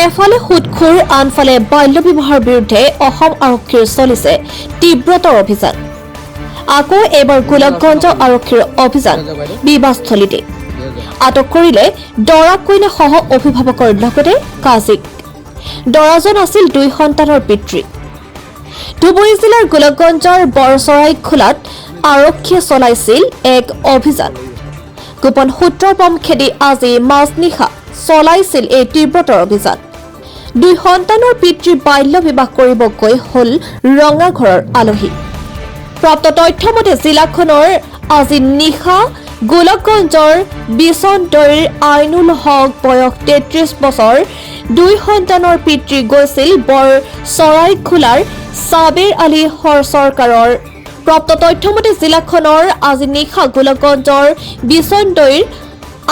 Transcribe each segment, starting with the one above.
এফালে সুদখোৰ আনফালে বাল্য বিবাহৰ বিৰুদ্ধে অসম আৰক্ষীৰ চলিছে তীব্ৰতৰ অভিযান। আকৌ এবাৰ গোলকগঞ্জ আৰক্ষীৰ অভিযান বিবাহস্থলীতে আটক কৰিলে দৰা কইনা সহ অভিভাৱকৰ লগতে কাজিক। দৰাজন আছিল 2 সন্তানৰ পিতৃ। ধুবুৰী জিলাৰ গোলকগঞ্জৰ বৰচৰাইখোলাত আৰক্ষীয়ে চলাইছিল এক অভিযান। গোপন সূত্ৰৰ পম খেদি আজি মাজনিশা চলাইছিল এই তীব্ৰতৰ অভিযান। 2 সন্তানৰ পিতৃ বাল্য বিবাহ কৰিব গৈ হল ৰঙা ঘৰৰ আলহী। প্ৰাপ্ত তথ্য মতে জিলাখনৰ আজি নিশা গোলকগঞ্জৰ বিচনদৈৰ আইনুল হক বয়স 33 বছৰ 2 সন্তানৰ পিতৃ গৈছিল বৰ চৰাইখোলাৰ সাবেৰ আলী চৰকাৰৰ। প্ৰাপ্ত তথ্য মতে জিলাখনৰ আজি নিশা গোলকগঞ্জৰ বিচনদৈৰ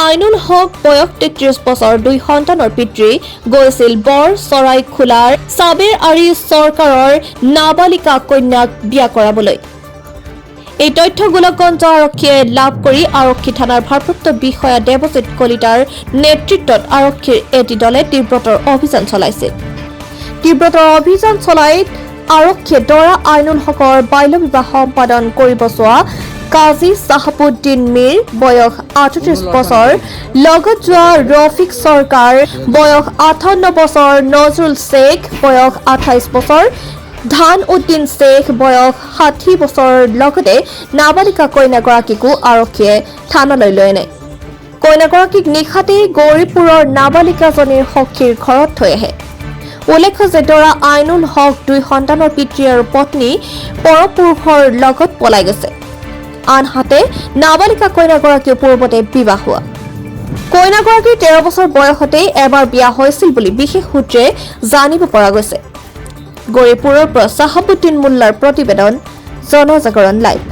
আইনুল হক বয়স 33 বছৰ 2 সন্তানৰ পিতৃ গৈছিল বৰ চৰাইখোলাৰ সাবেৰ আলী চৰকাৰৰ নাবালিকা কন্যাক বিয়া কৰাবলৈ। এই তথ্য গোলকগঞ্জ আৰক্ষীয়ে লাভ কৰি আৰক্ষী থানাৰ ভাৰপ্ৰাপ্ত বিষয়া দেৱজিৎ কলিতাৰ নেতৃত্বত আৰক্ষীৰ এটি দলে তীব্ৰতৰ অভিযান চলাইছিল। তীব্ৰতৰ অভিযান চলাই আৰক্ষীয়ে দৰা আইনুল হকৰ বাল্য বিবাহ সম্পাদন কৰিব যোৱা কাজী চাহাবুদ্দিন মীৰ বয়স 38 বছৰ লগত যোৱা ৰফিক চৰকাৰ বয়স 58 বছৰ, নজৰুল শেখ বয়স 28 বছৰ, ধান উদ্দিন শেখ বয়স 60 বছৰ লগতে নাবালিকা কন্যাগৰাকীকো আৰক্ষীয়ে থানালৈ লৈ আনে। কন্যাগৰাকীক নিশাতেই গৌৰীপুৰৰ নাবালিকাজনীৰ সখীৰ ঘৰত থৈ আহে। উল্লেখ্য যে দৰা আইনুল হক 2 সন্তানৰ পিতৃ আৰু পত্নী পৰপুৰুষৰ লগত পলাই গৈছে। আনহাতে নাবালিকা কন্যাগৰাকীৰ পূৰ্বতে বিবাহ হোৱা। কন্যাগৰাকীৰ 13 বছৰ বয়সতেই এবাৰ বিয়া হৈছিল বুলি বিশেষ সূত্ৰে জানিব পৰা গৈছে। গৌৰীপুৰৰ পৰা চাহাবুদ্দিন মোল্লাৰ প্ৰতিবেদন, জনজাগৰণ লাইভ।